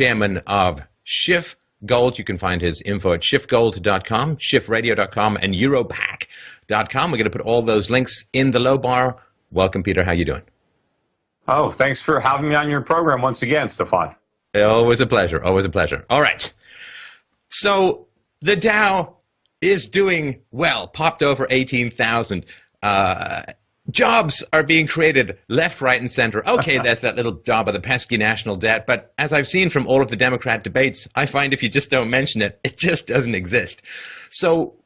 chairman of Schiff Gold. You can find his info at schiffgold.com, schiffradio.com, and europac.com. We're going to put all those links in the low bar. Welcome, Peter. How you doing? Oh, thanks for having me on your program once again, Stefan. Always a pleasure. Always a pleasure. All right. So the Dow is doing well, popped over 18,000. Jobs are being created left, right, and center. Okay, there's that little job of the pesky national debt. But as I've seen from all of the Democrat debates, I find if you just don't mention it, it just doesn't exist. So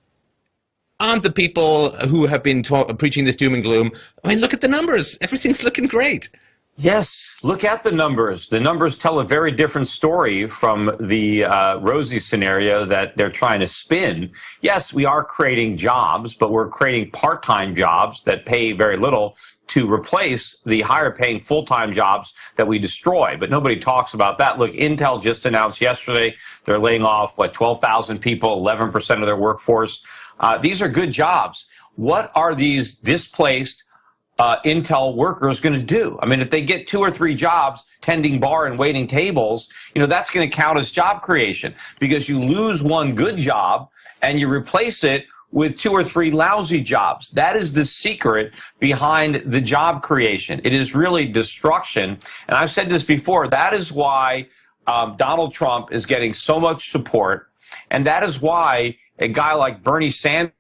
aren't the people who have been preaching this doom and gloom, I mean, look at the numbers. Everything's looking great. Yes, look at the numbers. The numbers tell a very different story from the rosy scenario that they're trying to spin. Yes, we are creating jobs, but we're creating part-time jobs that pay very little to replace the higher-paying full-time jobs that we destroy. But nobody talks about that. Look, Intel just announced yesterday they're laying off, 12,000 people, 11% of their workforce. These are good jobs. What are these displaced Intel workers going to do? I mean, if they get 2 or 3 jobs tending bar and waiting tables, that's going to count as job creation, because you lose one good job and you replace it with 2 or 3 lousy jobs. That is the secret behind the job creation. It is really destruction. And I've said this before, that is why Donald Trump is getting so much support. And that is why a guy like Bernie Sanders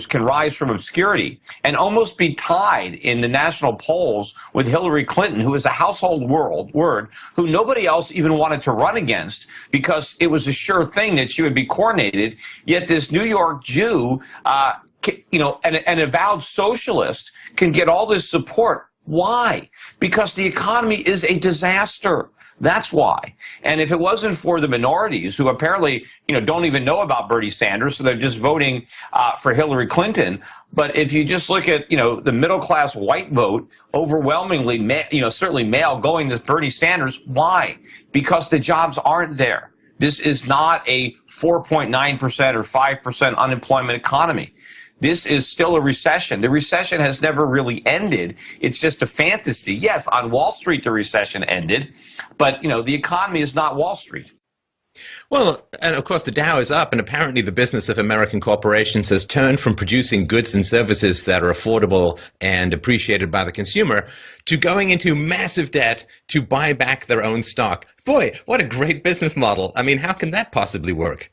can rise from obscurity and almost be tied in the national polls with Hillary Clinton, who is a household word, who nobody else even wanted to run against because it was a sure thing that she would be coronated. Yet this New York Jew, an avowed socialist, can get all this support. Why? Because the economy is a disaster. That's why. And if it wasn't for the minorities who apparently, don't even know about Bernie Sanders, so they're just voting for Hillary Clinton. But if you just look at, the middle-class white vote, overwhelmingly, certainly male, going to Bernie Sanders. Why? Because the jobs aren't there. This is not a 4.9% or 5% unemployment economy. This is still a recession. The recession has never really ended. It's just a fantasy. Yes, on Wall Street, the recession ended, but, the economy is not Wall Street. Well, and of course the Dow is up, and apparently the business of American corporations has turned from producing goods and services that are affordable and appreciated by the consumer to going into massive debt to buy back their own stock. Boy, what a great business model. I mean, how can that possibly work?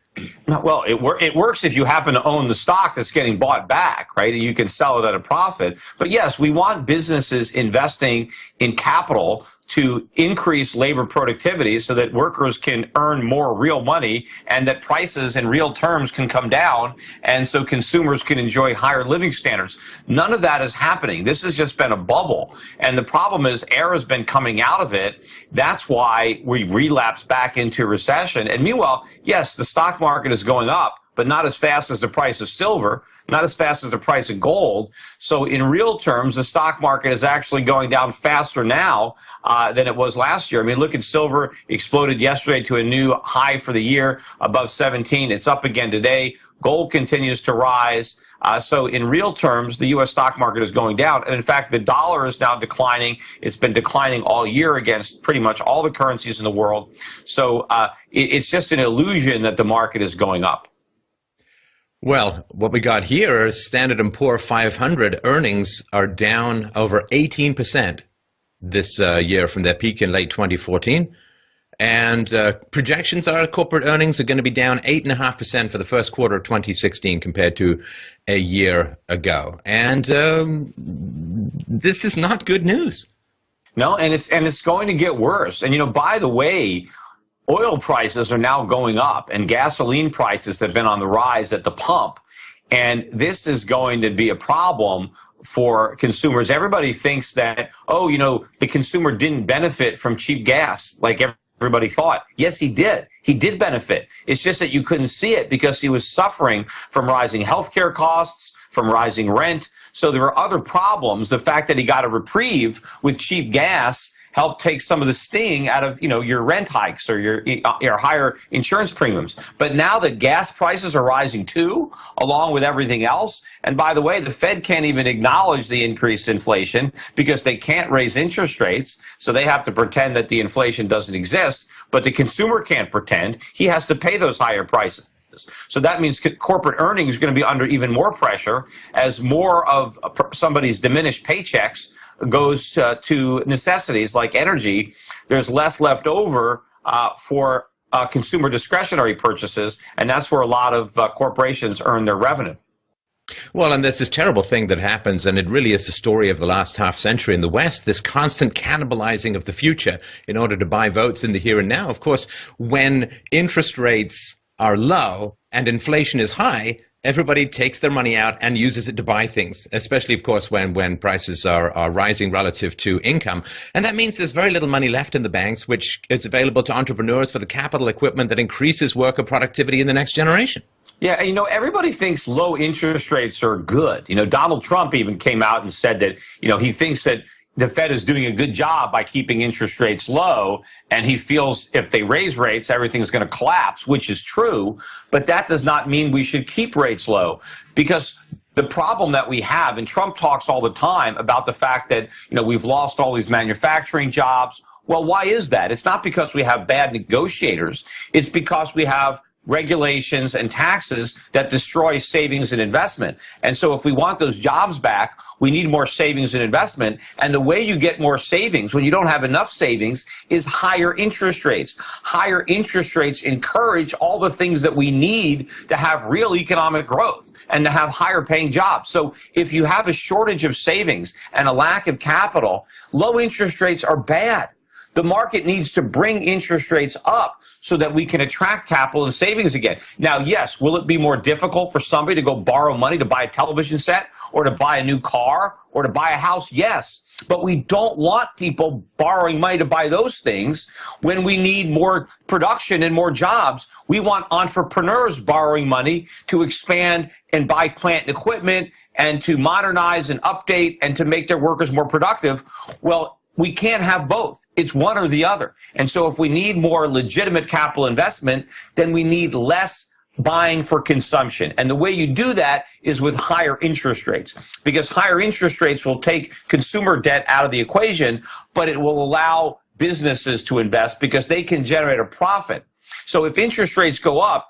Well, it works if you happen to own the stock that's getting bought back, right? And you can sell it at a profit. But yes, we want businesses investing in capital to increase labor productivity so that workers can earn more real money and that prices in real terms can come down, and so consumers can enjoy higher living standards. None of that is happening. This has just been a bubble. And the problem is air has been coming out of it. That's why we relapsed back into recession. And meanwhile, yes, the stock market is going up, but not as fast as the price of silver, not as fast as the price of gold. So in real terms, the stock market is actually going down faster now than it was last year. I mean, look at silver, exploded yesterday to a new high for the year, above 17. It's up again today. Gold continues to rise. So in real terms, the U.S. stock market is going down. And in fact, the dollar is now declining. It's been declining all year against pretty much all the currencies in the world. So it's just an illusion that the market is going up. Well, what we got here is Standard & Poor 500 earnings are down over 18% this year from their peak in late 2014. And projections are corporate earnings are going to be down 8.5% for the first quarter of 2016 compared to a year ago. And this is not good news. No, and it's going to get worse. And, by the way, oil prices are now going up, and gasoline prices have been on the rise at the pump. And this is going to be a problem for consumers. Everybody thinks that, the consumer didn't benefit from cheap gas like everybody thought. Yes, he did. He did benefit. It's just that you couldn't see it because he was suffering from rising healthcare costs, from rising rent. So there were other problems. The fact that he got a reprieve with cheap gas help take some of the sting out of, your rent hikes or your higher insurance premiums. But now that gas prices are rising too, along with everything else, and by the way, the Fed can't even acknowledge the increased inflation because they can't raise interest rates, so they have to pretend that the inflation doesn't exist, but the consumer can't pretend. He has to pay those higher prices. So that means corporate earnings are going to be under even more pressure as more of somebody's diminished paychecks goes to necessities like energy. There's less left over for consumer discretionary purchases, and that's where a lot of corporations earn their revenue. Well, and there's this terrible thing that happens, and it really is the story of the last half century in the West, this constant cannibalizing of the future in order to buy votes in the here and now. Of course, when interest rates are low and inflation is high, everybody takes their money out and uses it to buy things, especially, of course, when prices are rising relative to income. And that means there's very little money left in the banks, which is available to entrepreneurs for the capital equipment that increases worker productivity in the next generation. Yeah, everybody thinks low interest rates are good. Donald Trump even came out and said that, he thinks that the Fed is doing a good job by keeping interest rates low, and he feels if they raise rates, everything's going to collapse, which is true. But that does not mean we should keep rates low, because the problem that we have, and Trump talks all the time about the fact that, we've lost all these manufacturing jobs. Well, why is that? It's not because we have bad negotiators. It's because we have regulations and taxes that destroy savings and investment. And so if we want those jobs back, we need more savings and investment. And the way you get more savings when you don't have enough savings is higher interest rates. Higher interest rates encourage all the things that we need to have real economic growth and to have higher paying jobs. So if you have a shortage of savings and a lack of capital, low interest rates are bad. The market needs to bring interest rates up so that we can attract capital and savings again. Now, yes, will it be more difficult for somebody to go borrow money to buy a television set or to buy a new car or to buy a house? Yes. But we don't want people borrowing money to buy those things when we need more production and more jobs. We want entrepreneurs borrowing money to expand and buy plant and equipment and to modernize and update and to make their workers more productive. Well, we can't have both. It's one or the other. And so if we need more legitimate capital investment, then we need less buying for consumption. And the way you do that is with higher interest rates, because higher interest rates will take consumer debt out of the equation, but it will allow businesses to invest because they can generate a profit. So if interest rates go up,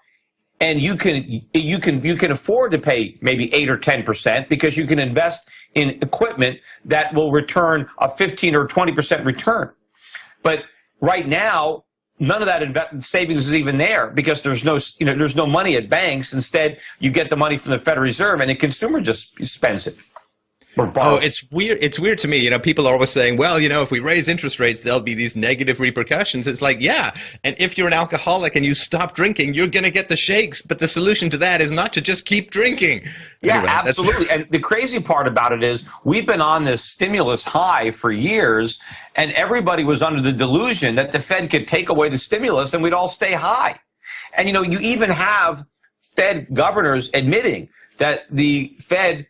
and you can afford to pay maybe 8 or 10% because you can invest in equipment that will return a 15 or 20% return. But right now, none of that savings is even there because there's no money at banks. Instead, you get the money from the Federal Reserve, and the consumer just spends it. Oh, it's weird. It's weird to me. People are always saying, well, if we raise interest rates, there'll be these negative repercussions. It's like, yeah. And if you're an alcoholic and you stop drinking, you're going to get the shakes. But the solution to that is not to just keep drinking. Yeah, anyway, absolutely. And the crazy part about it is we've been on this stimulus high for years, and everybody was under the delusion that the Fed could take away the stimulus and we'd all stay high. And, you even have Fed governors admitting that the Fed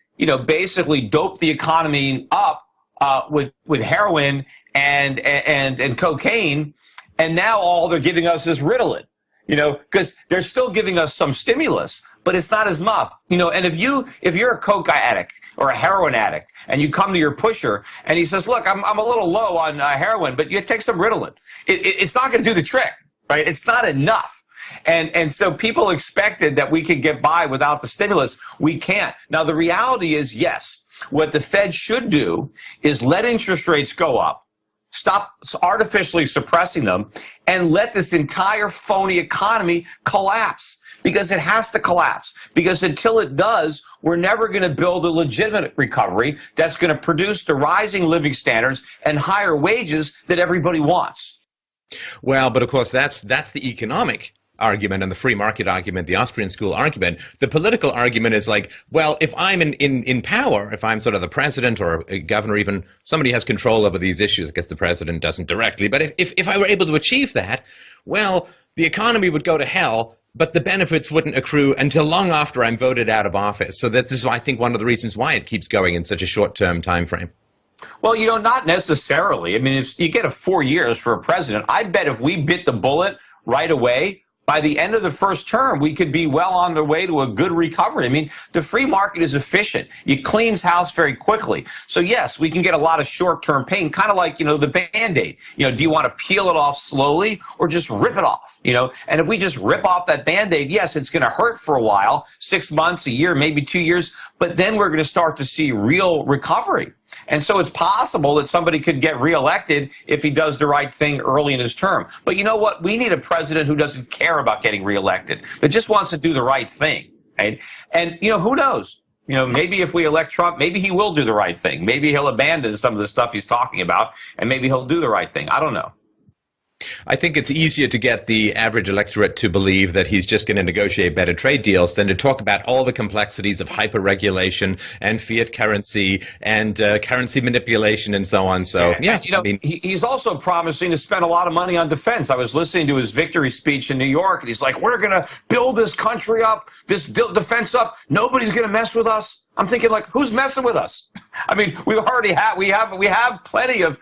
basically doped the economy up with heroin and cocaine, and now all they're giving us is Ritalin, because they're still giving us some stimulus, but it's not as much, And if you're a coke addict or a heroin addict, and you come to your pusher and he says, "Look, I'm a little low on heroin, but you take some Ritalin," it's not going to do the trick, right? It's not enough. And so people expected that we could get by without the stimulus. We can't. Now, the reality is, yes, what the Fed should do is let interest rates go up, stop artificially suppressing them, and let this entire phony economy collapse, because it has to collapse. Because until it does, we're never going to build a legitimate recovery that's going to produce the rising living standards and higher wages that everybody wants. Well, but of course, that's the economic argument and the free market argument, the Austrian school argument. The political argument is like, well, if I'm in power, if I'm sort of the president or a governor, even somebody has control over these issues. I guess the president doesn't directly, but if I were able to achieve that, well, the economy would go to hell, but the benefits wouldn't accrue until long after I'm voted out of office. So that this is, I think, one of the reasons why it keeps going in such a short-term time frame. Well, not necessarily. I mean, if you get 4 years for a president, I bet if we bit the bullet right away, by the end of the first term, we could be well on the way to a good recovery. I mean, the free market is efficient. It cleans house very quickly. So yes, we can get a lot of short-term pain, kind of like, the Band-Aid. Do you want to peel it off slowly or just rip it off? And if we just rip off that Band-Aid, yes, it's going to hurt for a while, 6 months, a year, maybe 2 years, but then we're going to start to see real recovery. And so it's possible that somebody could get reelected if he does the right thing early in his term. But you know what? We need a president who doesn't care about getting reelected, that just wants to do the right thing. Right? And, who knows? Maybe if we elect Trump, maybe he will do the right thing. Maybe he'll abandon some of the stuff he's talking about, and maybe he'll do the right thing. I don't know. I think it's easier to get the average electorate to believe that he's just going to negotiate better trade deals than to talk about all the complexities of hyper-regulation and fiat currency and currency manipulation and so on. So, yeah. He's also promising to spend a lot of money on defense. I was listening to his victory speech in New York, and he's like, we're going to build this country up, build defense up. Nobody's going to mess with us. I'm thinking, like, who's messing with us? I mean, we have plenty of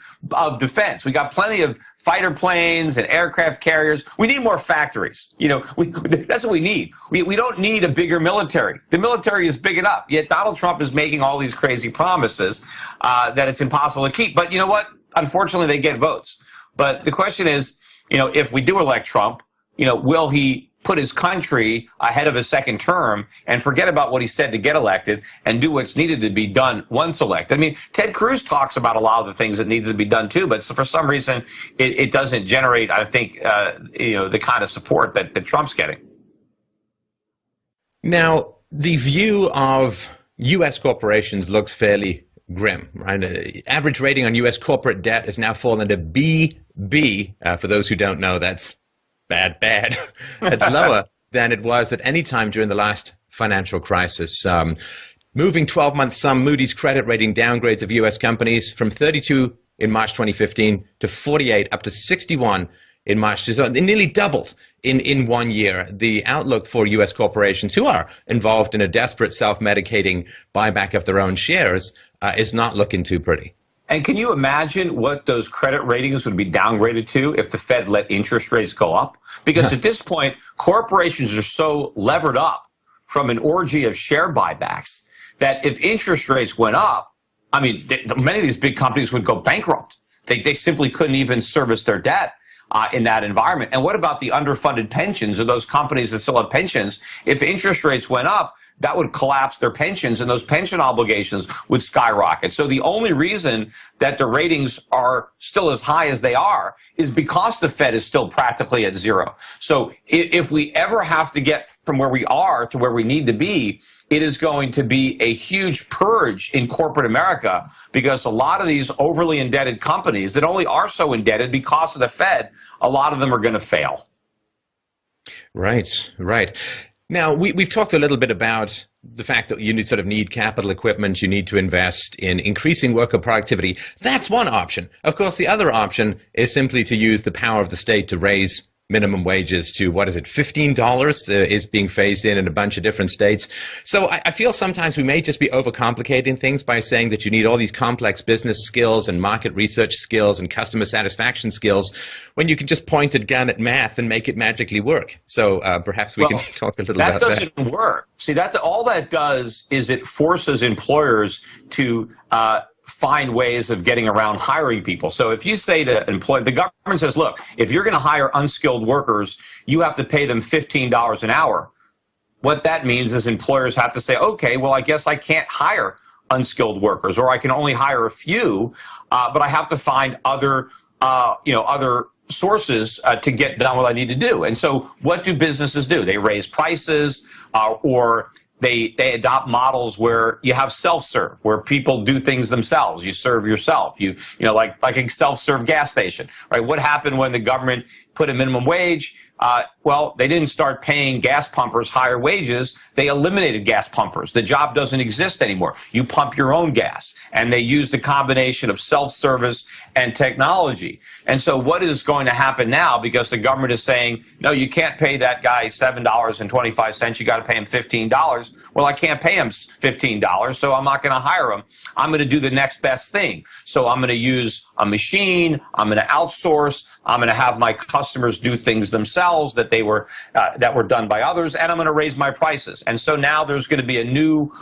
defense. We got plenty of fighter planes and aircraft carriers. We need more factories. That's what we need. We don't need a bigger military. The military is big enough. Yet Donald Trump is making all these crazy promises that it's impossible to keep. But you know what? Unfortunately, they get votes. But the question is, if we do elect Trump, will he put his country ahead of a second term and forget about what he said to get elected and do what's needed to be done once elected? I mean, Ted Cruz talks about a lot of the things that needs to be done too, but for some reason it doesn't generate, I think, the kind of support that Trump's getting. Now, the view of U.S. corporations looks fairly grim, right? Average rating on U.S. corporate debt has now fallen to BB. For those who don't know, that's bad. It's lower than it was at any time during the last financial crisis. Moving 12-month sum Moody's credit rating downgrades of U.S. companies from 32 in March 2015 to 48 up to 61 in March. It nearly doubled in 1 year. The outlook for U.S. corporations who are involved in a desperate self-medicating buyback of their own shares is not looking too pretty. And can you imagine what those credit ratings would be downgraded to if the Fed let interest rates go up? Because at this point, corporations are so levered up from an orgy of share buybacks that if interest rates went up, I mean, many of these big companies would go bankrupt. They simply couldn't even service their debt in that environment. And what about the underfunded pensions of those companies that still have pensions? If interest rates went up, that would collapse their pensions, and those pension obligations would skyrocket. So the only reason that the ratings are still as high as they are is because the Fed is still practically at zero. So if we ever have to get from where we are to where we need to be, it is going to be a huge purge in corporate America, because a lot of these overly indebted companies that only are so indebted because of the Fed, a lot of them are going to fail. Right. Now, we've talked a little bit about the fact that you need capital equipment, you need to invest in increasing worker productivity. That's one option. Of course, the other option is simply to use the power of the state to raise minimum wages to, $15 is being phased in a bunch of different states. So I feel sometimes we may just be overcomplicating things by saying that you need all these complex business skills and market research skills and customer satisfaction skills when you can just point a gun at math and make it magically work. So perhaps we can talk a little about that. That doesn't work. See, all that does is it forces employers to find ways of getting around hiring people. So if you say to the government says, look, if you're going to hire unskilled workers, you have to pay them $15 an hour. What that means is employers have to say, okay, well, I guess I can't hire unskilled workers, or I can only hire a few, but I have to find other sources to get done what I need to do. And so what do businesses do? They raise prices, or they adopt models where you have self-serve, where people do things themselves. You serve yourself. Like a self-serve gas station, right? What happened when the government put a minimum wage. Well, they didn't start paying gas pumpers higher wages. They eliminated gas pumpers. The job doesn't exist anymore. You pump your own gas. And they used a combination of self-service and technology. And so what is going to happen now, because the government is saying, no, you can't pay that guy $7.25, you got to pay him $15. Well, I can't pay him $15, so I'm not going to hire him. I'm going to do the next best thing. So I'm going to use a machine, I'm going to outsource, I'm going to have my customers do things themselves that were done by others, and I'm going to raise my prices. And so now there's going to be a new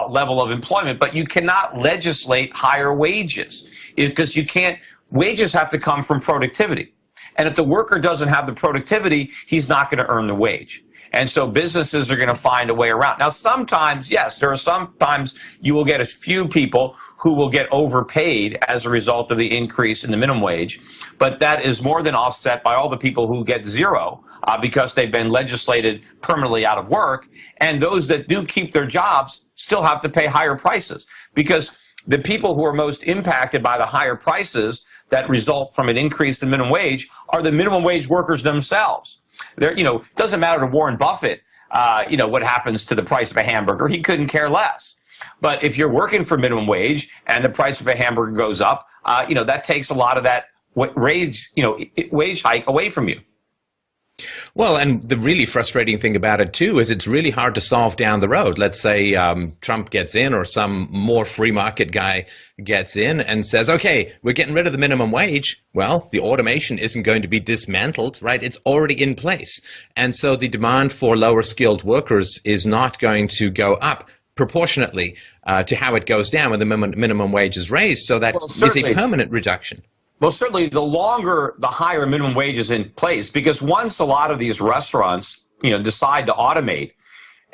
level of employment, but you cannot legislate higher wages because you can't. Wages have to come from productivity. And if the worker doesn't have the productivity, he's not going to earn the wage. And so businesses are going to find a way around. Now, sometimes, yes, there are sometimes you will get a few people who will get overpaid as a result of the increase in the minimum wage, but that is more than offset by all the people who get zero because they've been legislated permanently out of work. And those that do keep their jobs still have to pay higher prices because the people who are most impacted by the higher prices that result from an increase in minimum wage are the minimum wage workers themselves. There, it doesn't matter to Warren Buffett, what happens to the price of a hamburger. He couldn't care less. But if you're working for minimum wage and the price of a hamburger goes up, that takes a lot of that wage hike away from you. Well, and the really frustrating thing about it, too, is it's really hard to solve down the road. Let's say Trump gets in or some more free market guy gets in and says, okay, we're getting rid of the minimum wage. Well, the automation isn't going to be dismantled, right? It's already in place. And so the demand for lower skilled workers is not going to go up proportionately to how it goes down when the minimum wage is raised. So that is a permanent reduction. Well, certainly the higher minimum wage is in place, because once a lot of these restaurants, decide to automate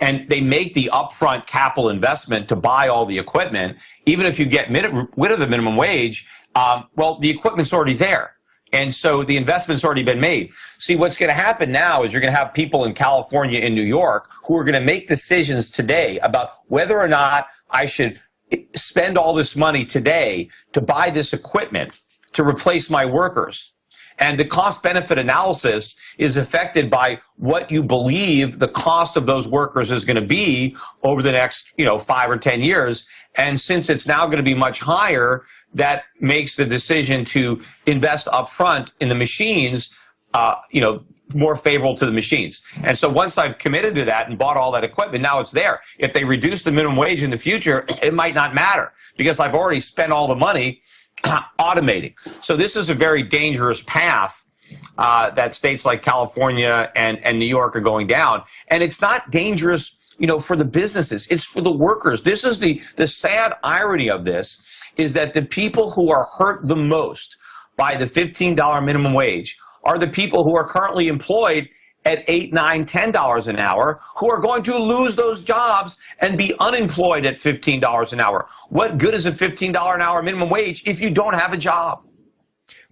and they make the upfront capital investment to buy all the equipment, even if you get rid of the minimum wage, the equipment's already there. And so the investment's already been made. See, what's going to happen now is you're going to have people in California and New York who are going to make decisions today about whether or not I should spend all this money today to buy this equipment to replace my workers. And the cost-benefit analysis is affected by what you believe the cost of those workers is going to be over the next, 5 or 10 years. And since it's now going to be much higher, that makes the decision to invest upfront in the machines, more favorable to the machines. And so once I've committed to that and bought all that equipment, now it's there. If they reduce the minimum wage in the future, it might not matter because I've already spent all the money automating. So this is a very dangerous path that states like California and New York are going down. And it's not dangerous, for the businesses. It's for the workers. This is the sad irony of this is that the people who are hurt the most by the $15 minimum wage are the people who are currently employed at $8, $9, $10 an hour, who are going to lose those jobs and be unemployed at $15 an hour. What good is a $15 an hour minimum wage if you don't have a job?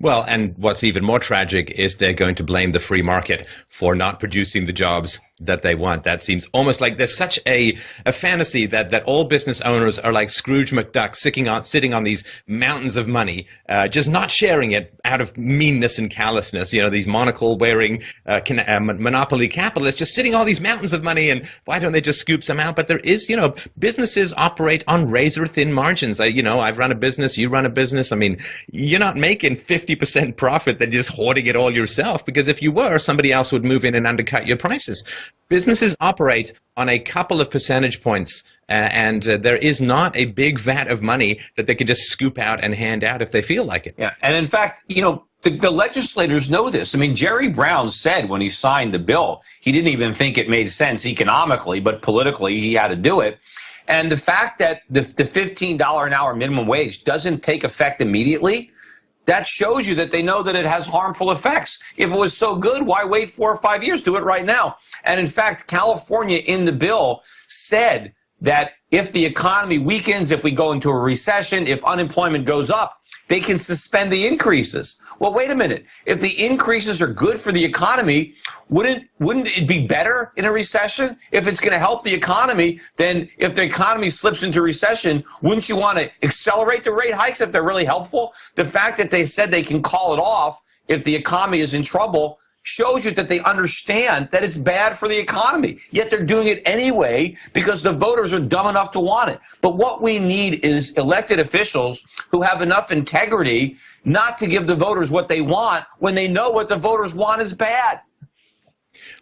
Well, and what's even more tragic is they're going to blame the free market for not producing the jobs that they want. That seems almost like there's such a fantasy that all business owners are like Scrooge McDuck sitting on these mountains of money, just not sharing it out of meanness and callousness. These monocle-wearing monopoly capitalists just sitting on these mountains of money, and why don't they just scoop some out? But there is, businesses operate on razor-thin margins. I've run a business, you run a business. I mean, you're not making 50% profit than just hoarding it all yourself, because if you were, somebody else would move in and undercut your prices. Businesses operate on a couple of percentage points, and there is not a big vat of money that they can just scoop out and hand out if they feel like it. Yeah, and in fact, the legislators know this. I mean, Jerry Brown said when he signed the bill, he didn't even think it made sense economically, but politically he had to do it. And the fact that the $15 an hour minimum wage doesn't take effect immediately, that shows you that they know that it has harmful effects. If it was so good, why wait 4 or 5 years? Do it right now. And in fact, California in the bill said that if the economy weakens, if we go into a recession, if unemployment goes up, they can suspend the increases. Well, wait a minute. If the increases are good for the economy, wouldn't it be better in a recession? If it's going to help the economy, then if the economy slips into recession, wouldn't you want to accelerate the rate hikes if they're really helpful? The fact that they said they can call it off if the economy is in trouble shows you that they understand that it's bad for the economy. Yet they're doing it anyway because the voters are dumb enough to want it. But what we need is elected officials who have enough integrity not to give the voters what they want when they know what the voters want is bad.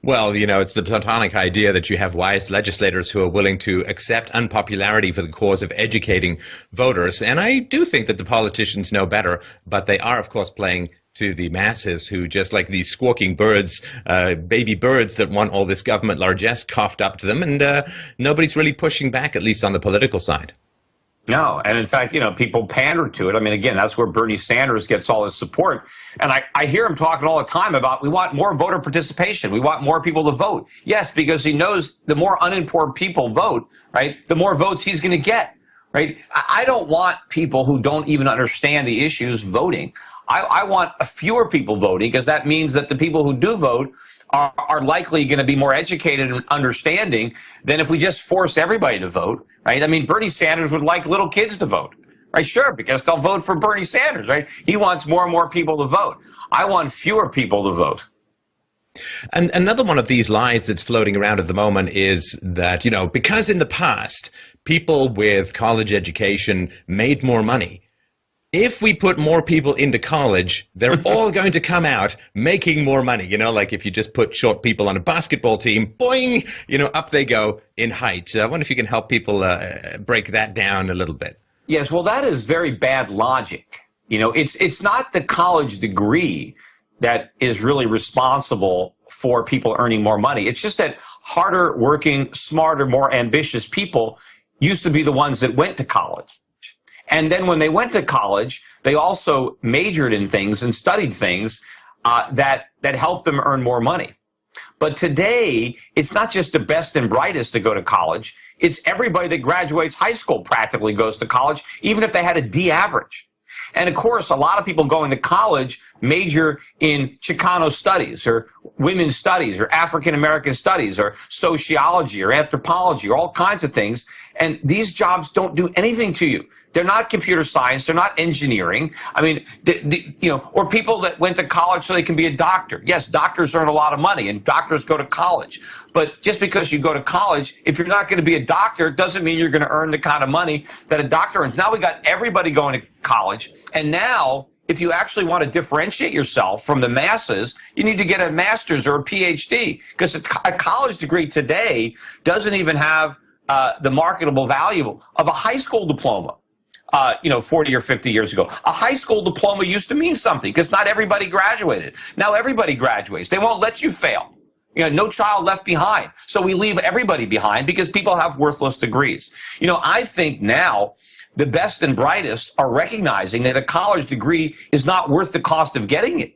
Well, it's the Platonic idea that you have wise legislators who are willing to accept unpopularity for the cause of educating voters. And I do think that the politicians know better, but they are, of course, playing to the masses who, just like these squawking birds, baby birds that want all this government largesse coughed up to them, and nobody's really pushing back, at least on the political side. No, and in fact, people pander to it. I mean, again, that's where Bernie Sanders gets all his support. And I hear him talking all the time about we want more voter participation. We want more people to vote. Yes, because he knows the more uninformed people vote, right, the more votes he's going to get, right? I don't want people who don't even understand the issues voting. I want fewer people voting because that means that the people who do vote are likely going to be more educated and understanding than if we just force everybody to vote, right? I mean, Bernie Sanders would like little kids to vote, right? Sure, because they'll vote for Bernie Sanders, right? He wants more and more people to vote. I want fewer people to vote. And another one of these lies that's floating around at the moment is that, because in the past, people with college education made more money, if we put more people into college, they're all going to come out making more money. Like if you just put short people on a basketball team, boing, up they go in height. I wonder if you can help people break that down a little bit. Yes, well, that is very bad logic. It's not the college degree that is really responsible for people earning more money. It's just that harder working, smarter, more ambitious people used to be the ones that went to college. And then when they went to college, they also majored in things and studied things that helped them earn more money. But today, it's not just the best and brightest to go to college. It's everybody that graduates high school practically goes to college, even if they had a D average. And of course, a lot of people going to college major in Chicano studies or women's studies or African American studies or sociology or anthropology or all kinds of things. And these jobs don't do anything to you. They're not computer science. They're not engineering. I mean, or people that went to college so they can be a doctor. Yes, doctors earn a lot of money and doctors go to college. But just because you go to college, if you're not going to be a doctor, it doesn't mean you're going to earn the kind of money that a doctor earns. Now we got everybody going to college. And now, if you actually want to differentiate yourself from the masses, you need to get a master's or a PhD, because a college degree today doesn't even have the marketable value of a high school diploma. 40 or 50 years ago. A high school diploma used to mean something because not everybody graduated. Now everybody graduates. They won't let you fail. No child left behind. So we leave everybody behind because people have worthless degrees. I think now the best and brightest are recognizing that a college degree is not worth the cost of getting it.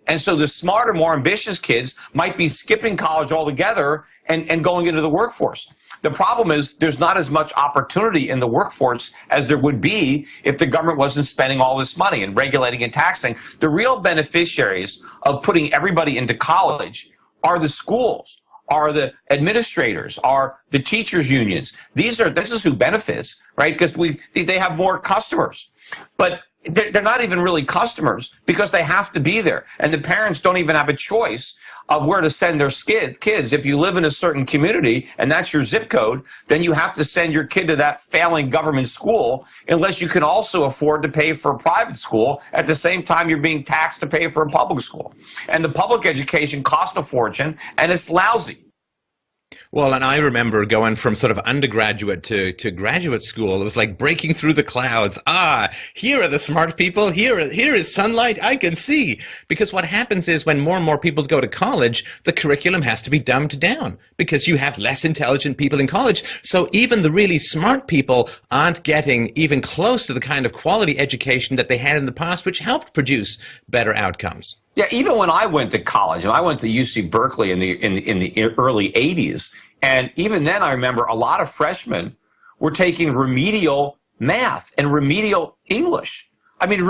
And so the smarter, more ambitious kids might be skipping college altogether and going into the workforce. The problem is there's not as much opportunity in the workforce as there would be if the government wasn't spending all this money and regulating and taxing. The real beneficiaries of putting everybody into college are the schools, are the administrators, are the teachers' unions. This is who benefits, right? Because they have more customers. But they're not even really customers because they have to be there. And the parents don't even have a choice of where to send their kids. If you live in a certain community and that's your zip code, then you have to send your kid to that failing government school unless you can also afford to pay for a private school at the same time you're being taxed to pay for a public school. And the public education costs a fortune and it's lousy. Well, and I remember going from sort of undergraduate to graduate school. It was like breaking through the clouds. Here are the smart people. Here is sunlight. I can see. Because what happens is when more and more people go to college, the curriculum has to be dumbed down because you have less intelligent people in college. So even the really smart people aren't getting even close to the kind of quality education that they had in the past, which helped produce better outcomes. Yeah, even when I went to college, and I went to UC Berkeley in the early 80s, and even then I remember a lot of freshmen were taking remedial math and remedial English. I mean,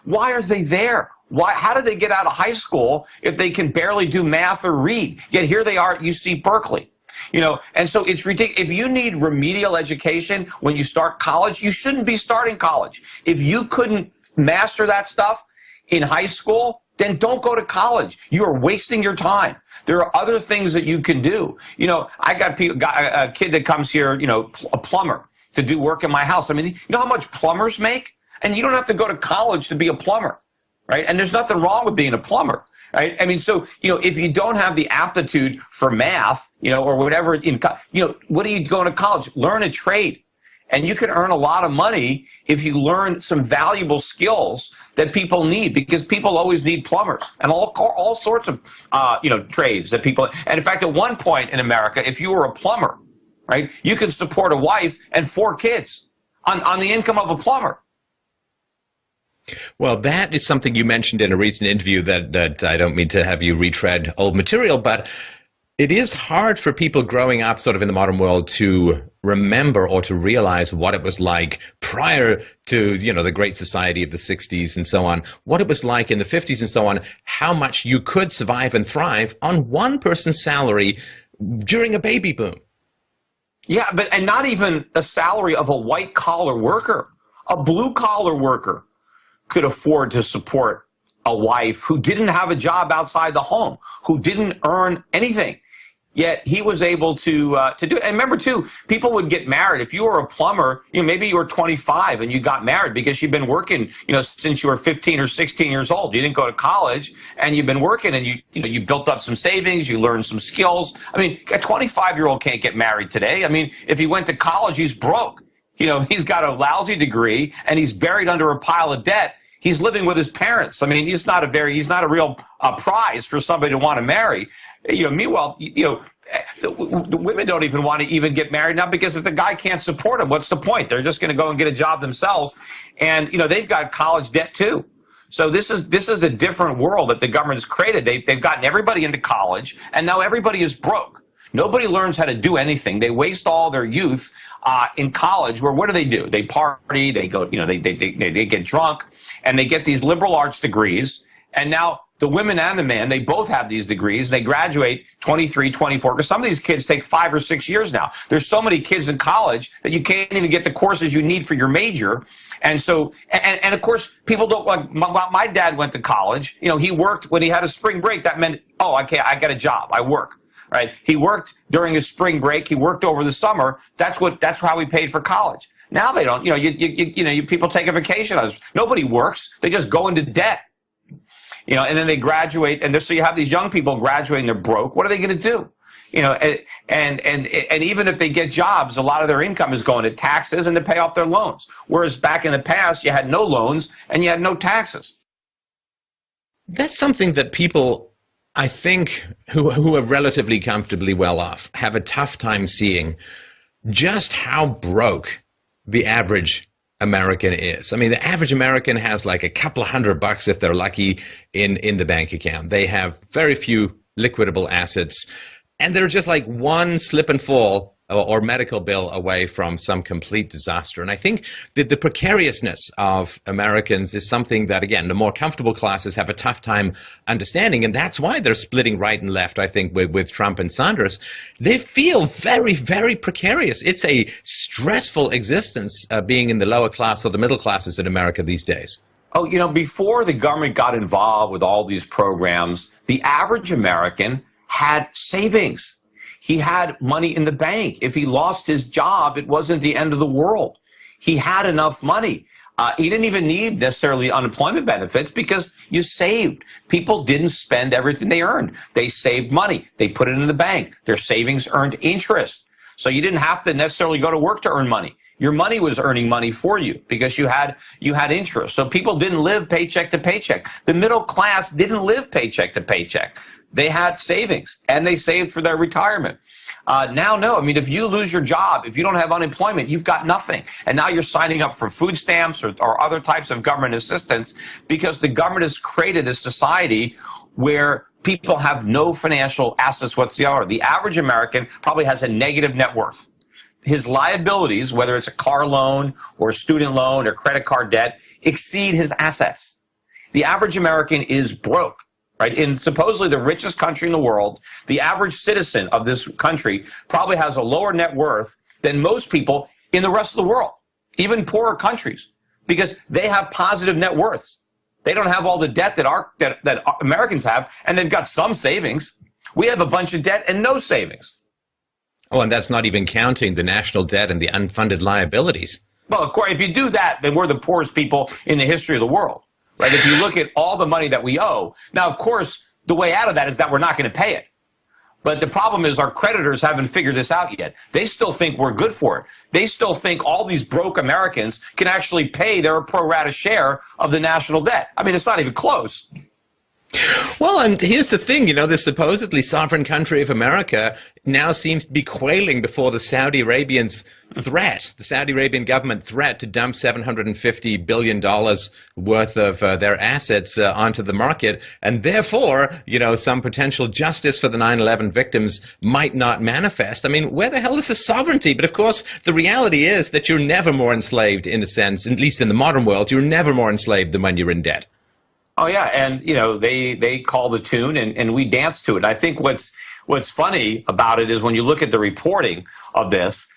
why are they there? How did they get out of high school if they can barely do math or read? Yet here they are at UC Berkeley. And so it's ridiculous. If you need remedial education when you start college, you shouldn't be starting college. If you couldn't master that stuff in high school, then don't go to college. You are wasting your time. There are other things that you can do. You know, I got a kid that comes here, you know, a plumber to do work in my house. I mean, you know how much plumbers make? And you don't have to go to college to be a plumber, right? And there's nothing wrong with being a plumber, right? I mean, so, you know, if you don't have the aptitude for math, you know, or whatever, you know, what are you going to college? Learn a trade. And you can earn a lot of money if you learn some valuable skills that people need, because people always need plumbers and all sorts of, you know, trades that people. And in fact, at one point in America, if you were a plumber, right, you could support a wife and 4 kids on the income of a plumber. Well, that is something you mentioned in a recent interview that I don't mean to have you retread old material, but it is hard for people growing up sort of in the modern world to remember or to realize what it was like prior to, you know, the Great Society of the 60s and so on, what it was like in the 50s and so on, how much you could survive and thrive on one person's salary during a baby boom. Yeah, and not even a salary of a white-collar worker. A blue-collar worker could afford to support a wife who didn't have a job outside the home, who didn't earn anything. Yet he was able to do it. And remember, too, people would get married. If you were a plumber, you know, maybe you were 25 and you got married because you've been working, you know, since you were 15 or 16 years old. You didn't go to college, and you've been working, and you built up some savings, you learned some skills. I mean, a 25-year-old can't get married today. I mean, if he went to college, he's broke. You know, he's got a lousy degree, and he's buried under a pile of debt. He's living with his parents. I mean, he's not a real prize for somebody to want to marry. You know, meanwhile, you know, the women don't even want to even get married now, because if the guy can't support them, what's the point? They're just going to go and get a job themselves. And, you know, they've got college debt too. So this is a different world that the government's created. They've gotten everybody into college, and now everybody is broke. Nobody learns how to do anything. They waste all their youth in college, where what do? They party, they go, you know, they get drunk, and they get these liberal arts degrees. And now the women and the man, they both have these degrees, and they graduate 23, 24, because some of these kids take 5 or 6 years now. There's so many kids in college that you can't even get the courses you need for your major. And so, and of course, people don't, like, my dad went to college. You know, he worked when he had a spring break. That meant, oh, okay, I got a job, I work. Right? He worked during his spring break. He worked over the summer. That's how he paid for college. Now they don't. You know, people take a vacation. Nobody works. They just go into debt. You know, and then they graduate, and so you have these young people graduating. They're broke. What are they going to do? You know, and even if they get jobs, a lot of their income is going to taxes and to pay off their loans. Whereas back in the past, you had no loans and you had no taxes. That's something that people, I think, who are relatively comfortably well off, have a tough time seeing just how broke the average American is. I mean, the average American has like a couple of $100 if they're lucky in the bank account. They have very few liquidable assets, and they're just like one slip and fall or medical bill away from some complete disaster. And I think that the precariousness of Americans is something that, again, the more comfortable classes have a tough time understanding, and that's why they're splitting right and left, I think, with Trump and Sanders. They feel very, very precarious. It's a stressful existence being in the lower class or the middle classes in America these days. Oh, you know, before the government got involved with all these programs, the average American had savings. He had money in the bank. If he lost his job, it wasn't the end of the world. He had enough money. He didn't even need necessarily unemployment benefits, because you saved. People didn't spend everything they earned. They saved money. They put it in the bank. Their savings earned interest. So you didn't have to necessarily go to work to earn money. Your money was earning money for you because you had interest. So people didn't live paycheck to paycheck. The middle class didn't live paycheck to paycheck. They had savings, and they saved for their retirement. Now, no. I mean, if you lose your job, if you don't have unemployment, you've got nothing. And now you're signing up for food stamps or other types of government assistance, because the government has created a society where people have no financial assets whatsoever. The average American probably has a negative net worth. His liabilities, whether it's a car loan or a student loan or credit card debt, exceed his assets. The average American is broke. Right? In supposedly the richest country in the world, the average citizen of this country probably has a lower net worth than most people in the rest of the world, even poorer countries, because they have positive net worths. They don't have all the debt that Americans have, and they've got some savings. We have a bunch of debt and no savings. Oh, and that's not even counting the national debt and the unfunded liabilities. Well, of course, if you do that, then we're the poorest people in the history of the world, right? If you look at all the money that we owe. Now, of course, the way out of that is that we're not going to pay it. But the problem is our creditors haven't figured this out yet. They still think we're good for it. They still think all these broke Americans can actually pay their pro rata share of the national debt. I mean, it's not even close. Well, and here's the thing, the supposedly sovereign country of America now seems to be quailing before the Saudi Arabians' threat, the Saudi Arabian government threat to dump $750 billion worth of their assets onto the market. And therefore, some potential justice for the 9/11 victims might not manifest. I mean, where the hell is the sovereignty? But of course, the reality is that you're never more enslaved, in a sense, at least in the modern world, you're never more enslaved than when you're in debt. Oh, yeah. And, they call the tune and we dance to it. I think what's funny about it is when you look at the reporting of this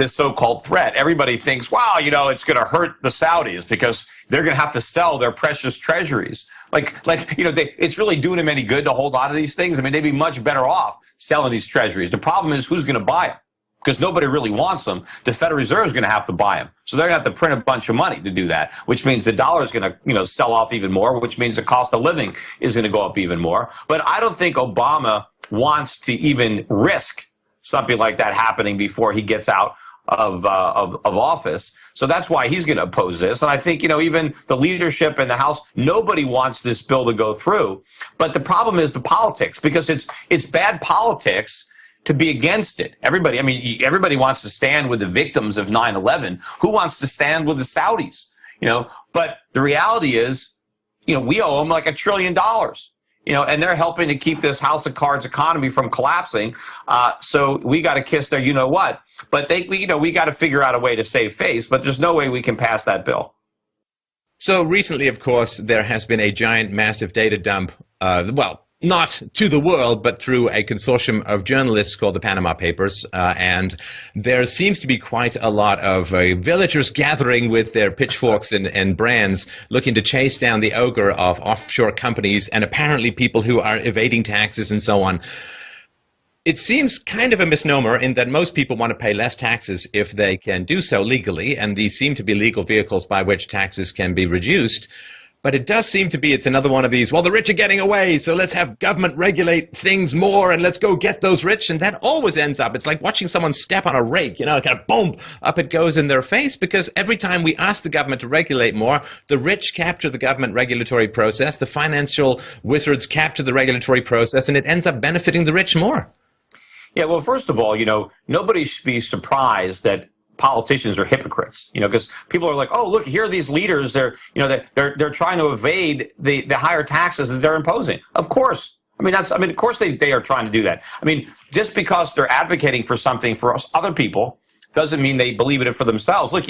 so-called threat, everybody thinks, wow, it's going to hurt the Saudis because they're going to have to sell their precious treasuries. It's really doing them any good to hold on to these things. I mean, they'd be much better off selling these treasuries. The problem is who's going to buy them? Because nobody really wants them. The Federal Reserve is going to have to buy them. So they're going to have to print a bunch of money to do that, which means the dollar is going to, sell off even more, which means the cost of living is going to go up even more. But I don't think Obama wants to even risk something like that happening before he gets out of office. So that's why he's going to oppose this. And I think, even the leadership in the House, nobody wants this bill to go through. But the problem is the politics, because it's bad politics to be against it. Everybody wants to stand with the victims of 9/11. Who wants to stand with the Saudis? But the reality is, we owe them like $1 trillion, and they're helping to keep this house of cards economy from collapsing. So we got to kiss their what. But we got to figure out a way to save face, but there's no way we can pass that bill. So recently, of course, there has been a giant, massive data dump, not to the world, but through a consortium of journalists called the Panama Papers. And there seems to be quite a lot of villagers gathering with their pitchforks and brands looking to chase down the ogre of offshore companies and apparently people who are evading taxes and so on. It seems kind of a misnomer in that most people want to pay less taxes if they can do so legally, and these seem to be legal vehicles by which taxes can be reduced. But it does seem to be it's another one of these, well, the rich are getting away, so let's have government regulate things more and let's go get those rich. And that always ends up, it's like watching someone step on a rake, kind of boom, up it goes in their face, because every time we ask the government to regulate more, the rich capture the government regulatory process, the financial wizards capture the regulatory process, and it ends up benefiting the rich more. Yeah, well, first of all, nobody should be surprised that politicians are hypocrites, because people are like, oh, look, here are these leaders. They're trying to evade the higher taxes that they're imposing. Of course. Of course they are trying to do that. Just because they're advocating for something for us, other people, doesn't mean they believe in it for themselves. Look,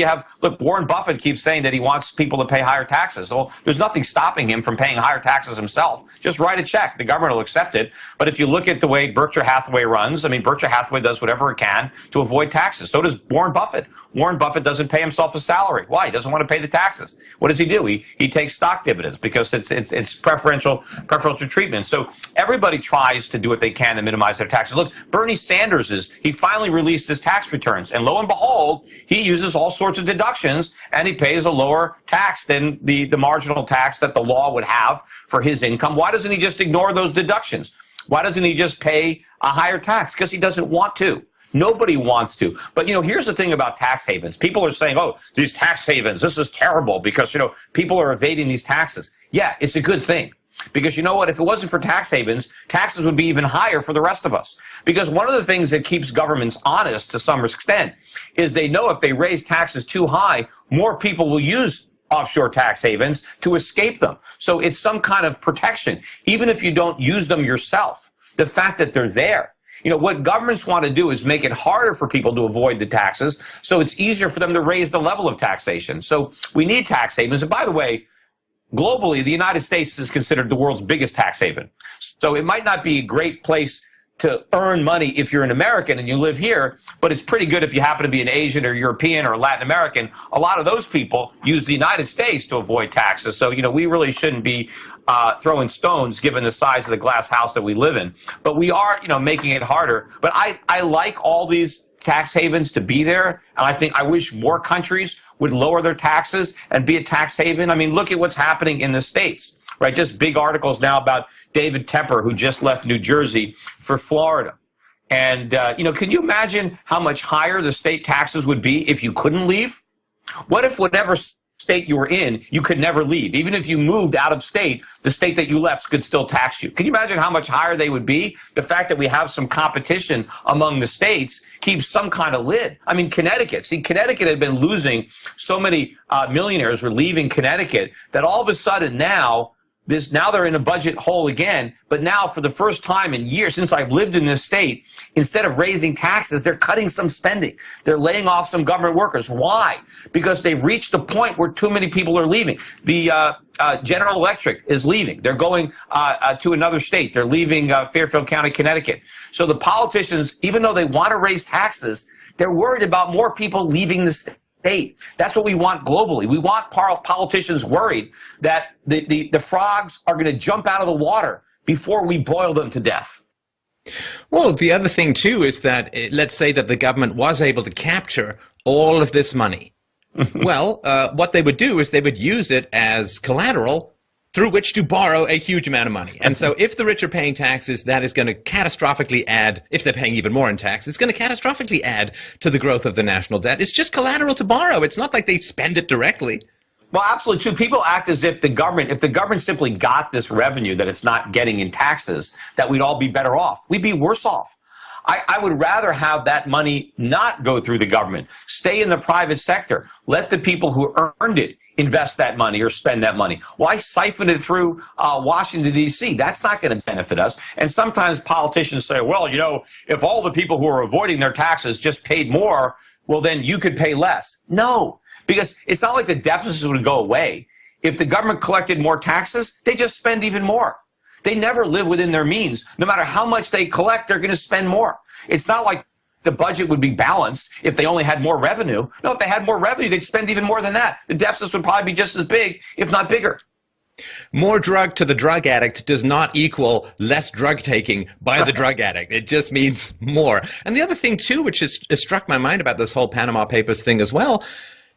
Warren Buffett keeps saying that he wants people to pay higher taxes. Well, there's nothing stopping him from paying higher taxes himself. Just write a check. The government will accept it. But if you look at the way Berkshire Hathaway runs, Berkshire Hathaway does whatever it can to avoid taxes. So does Warren Buffett. Warren Buffett doesn't pay himself a salary. Why? He doesn't want to pay the taxes. What does he do? He takes stock dividends because it's preferential treatment. So everybody tries to do what they can to minimize their taxes. Look, Bernie Sanders he finally released his tax returns, and lo and behold, he uses all sorts of deductions and he pays a lower tax than the marginal tax that the law would have for his income. Why doesn't he just ignore those deductions? Why doesn't he just pay a higher tax? Because he doesn't want to. Nobody wants to. But, here's the thing about tax havens. People are saying, oh, these tax havens, this is terrible because, people are evading these taxes. Yeah, it's a good thing. Because you know what? If it wasn't for tax havens, taxes would be even higher for the rest of us. Because one of the things that keeps governments honest to some extent is they know if they raise taxes too high, more people will use offshore tax havens to escape them. So it's some kind of protection, even if you don't use them yourself. The fact that they're there. What governments want to do is make it harder for people to avoid the taxes, so it's easier for them to raise the level of taxation. So we need tax havens. And by the way, globally, the United States is considered the world's biggest tax haven. So it might not be a great place to earn money if you're an American and you live here, but it's pretty good if you happen to be an Asian or European or Latin American. A lot of those people use the United States to avoid taxes. So, we really shouldn't be throwing stones given the size of the glass house that we live in. But we are, making it harder. But I like all these tax havens to be there. And I wish more countries would lower their taxes and be a tax haven. I mean, look at what's happening in the States, right? Just big articles now about David Tepper, who just left New Jersey for Florida. And, can you imagine how much higher the state taxes would be if you couldn't leave? What if whatever state you were in, you could never leave? Even if you moved out of state, the state that you left could still tax you. Can you imagine how much higher they would be? The fact that we have some competition among the states keeps some kind of lid. I mean, Connecticut had been losing so many millionaires were leaving Connecticut that all of a sudden now they're in a budget hole again, but now for the first time in years since I've lived in this state, instead of raising taxes, they're cutting some spending. They're laying off some government workers. Why? Because they've reached a point where too many people are leaving. The General Electric is leaving. They're going to another state. They're leaving Fairfield County, Connecticut. So the politicians, even though they want to raise taxes, they're worried about more people leaving the state. That's what we want globally. We want politicians worried that the frogs are going to jump out of the water before we boil them to death. Well, the other thing, too, is that let's say that the government was able to capture all of this money. Well, what they would do is they would use it as collateral through which to borrow a huge amount of money. And so if the rich are paying taxes, that is going to catastrophically add, if they're paying even more in tax, it's going to catastrophically add to the growth of the national debt. It's just collateral to borrow. It's not like they spend it directly. Well, absolutely, too. People act as if the government simply got this revenue that it's not getting in taxes, that we'd all be better off. We'd be worse off. I would rather have that money not go through the government, stay in the private sector, let the people who earned it invest that money or spend that money. Why siphon it through Washington, D.C.? That's not going to benefit us. And sometimes politicians say, well, if all the people who are avoiding their taxes just paid more, well, then you could pay less. No, because it's not like the deficits would go away. If the government collected more taxes, they just spend even more. They never live within their means. No matter how much they collect, they're going to spend more. It's not like the budget would be balanced if they only had more revenue. No, if they had more revenue, they'd spend even more than that. The deficits would probably be just as big, if not bigger. More drug to the drug addict does not equal less drug taking by the drug addict. It just means more. And the other thing, too, which has struck my mind about this whole Panama Papers thing as well,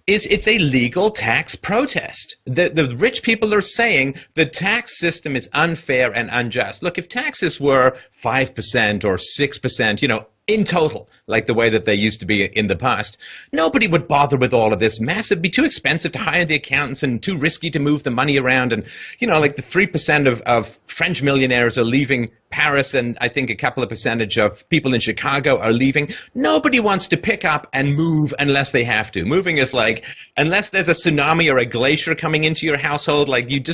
is it's a legal tax protest. The rich people are saying the tax system is unfair and unjust. Look, if taxes were 5% or 6%, in total, like the way that they used to be in the past, nobody would bother with all of this mess. It'd be too expensive to hire the accountants and too risky to move the money around. And, like the 3% of French millionaires are leaving Paris, and I think a couple of percentage of people in Chicago are leaving. Nobody wants to pick up and move unless they have to. Moving is like, unless there's a tsunami or a glacier coming into your household,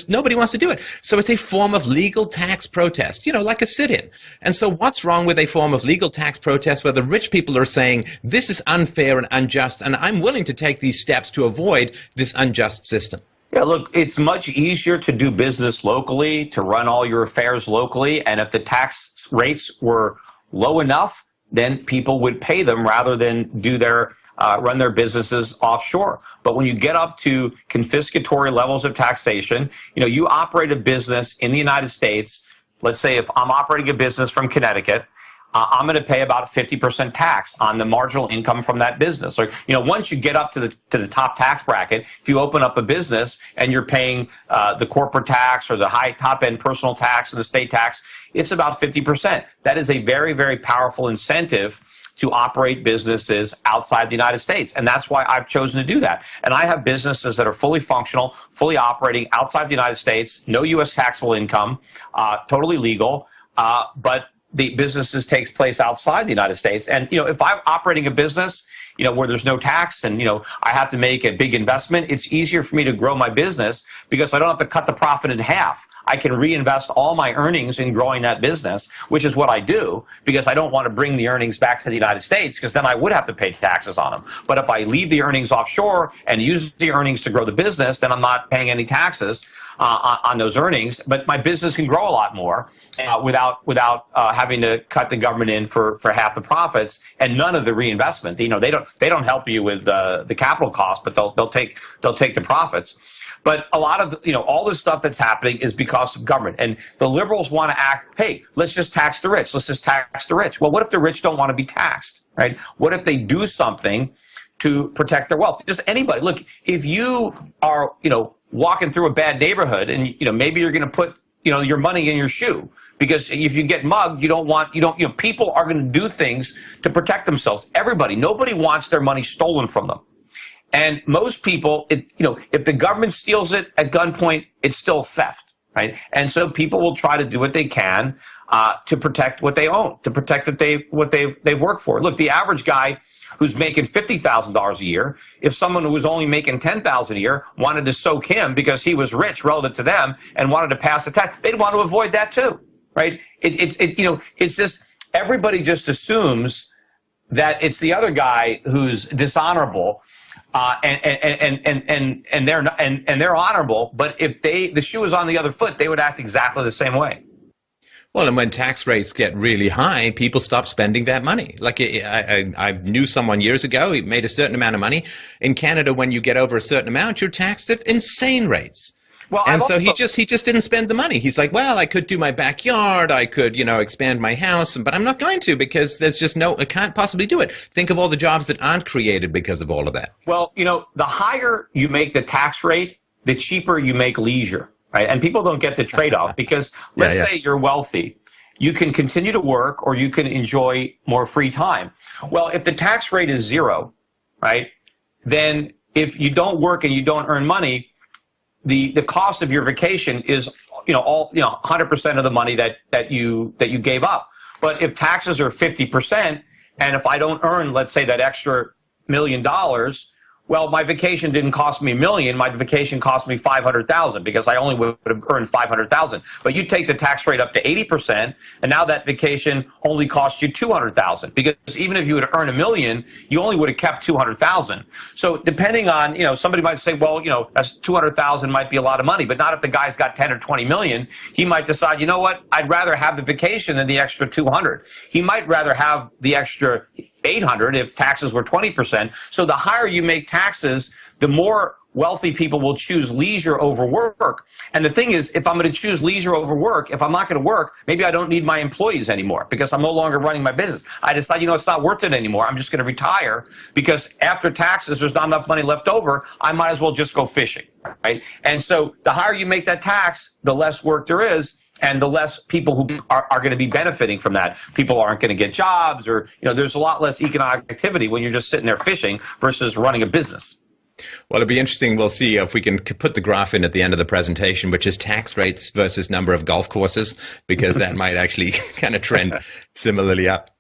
nobody wants to do it. So it's a form of legal tax protest, like a sit-in. And so what's wrong with a form of legal tax protest where the rich people are saying this is unfair and unjust, and I'm willing to take these steps to avoid this unjust system? Yeah, look, it's much easier to do business locally, to run all your affairs locally, and if the tax rates were low enough, then people would pay them rather than run their businesses offshore. But when you get up to confiscatory levels of taxation, you operate a business in the United States. Let's say if I'm operating a business from Connecticut, I'm going to pay about 50% tax on the marginal income from that business. Or, once you get up to the top tax bracket, if you open up a business and you're paying the corporate tax or the high top end personal tax and the state tax, it's about 50%. That is a very, very powerful incentive to operate businesses outside the United States. And that's why I've chosen to do that. And I have businesses that are fully functional, fully operating outside the United States, no U.S. taxable income, totally legal, but the businesses takes place outside the United States. And, if I'm operating a business, where there's no tax and, I have to make a big investment, it's easier for me to grow my business because I don't have to cut the profit in half. I can reinvest all my earnings in growing that business, which is what I do because I don't want to bring the earnings back to the United States because then I would have to pay taxes on them. But if I leave the earnings offshore and use the earnings to grow the business, then I'm not paying any taxes. on those earnings, but my business can grow a lot more without having to cut the government in for half the profits and none of the reinvestment. They don't help you with the capital cost, but they'll take the profits. But a lot of all this stuff that's happening is because of government, and the liberals want to act. Hey, let's just tax the rich. Let's just tax the rich. Well, what if the rich don't want to be taxed, right? What if they do something to protect their wealth? Just anybody. Look, if you are walking through a bad neighborhood, and maybe you're going to put your money in your shoe, because if you get mugged, people are going to do things to protect themselves. Nobody wants their money stolen from them. And most people, if the government steals it at gunpoint, it's still theft, right? And so people will try to do what they can to protect what they own, to protect what they've worked for. Look, the average guy who's making $50,000 a year, if someone who was only making $10,000 a year wanted to soak him because he was rich relative to them and wanted to pass the tax, they'd want to avoid that too, right? It's just everybody just assumes that it's the other guy who's dishonorable. And they're honorable, but if the shoe was on the other foot, they would act exactly the same way. Well, and when tax rates get really high, people stop spending that money. Like I knew someone years ago, he made a certain amount of money. In Canada, when you get over a certain amount, you're taxed at insane rates. Well, and so he just didn't spend the money. He's like, well, I could do my backyard, I could, expand my house, but I'm not going to, because there's just I can't possibly do it. Think of all the jobs that aren't created because of all of that. Well, the higher you make the tax rate, the cheaper you make leisure, right? And people don't get the trade-off, because let's say you're wealthy. You can continue to work, or you can enjoy more free time. Well, if the tax rate is 0, right, then if you don't work and you don't earn money, the cost of your vacation is 100% of the money that you gave up. But if taxes are 50%, and if I don't earn, let's say, that extra $1 million, well, my vacation didn't cost me $1 million. My vacation cost me $500,000, because I only would have earned $500,000. But you take the tax rate up to 80%, and now that vacation only costs you $200,000, because even if you would earn $1 million, you only would have kept $200,000. So depending on, somebody might say, well, that's $200,000 might be a lot of money, but not if the guy's got 10 or 20 million. He might decide, you know what, I'd rather have the vacation than the extra 200. He might rather have the extra 800 if taxes were 20%. So the higher you make taxes, the more wealthy people will choose leisure over work. And the thing is, if I'm going to choose leisure over work, if I'm not going to work, maybe I don't need my employees anymore, because I'm no longer running my business. I decide, it's not worth it anymore. I'm just going to retire, because after taxes, there's not enough money left over. I might as well just go fishing, right? And so the higher you make that tax, the less work there is, and the less people who are going to be benefiting from that. People aren't going to get jobs, or there's a lot less economic activity when you're just sitting there fishing versus running a business. Well, it'll be interesting. We'll see if we can put the graph in at the end of the presentation, which is tax rates versus number of golf courses, because that might actually kind of trend similarly up.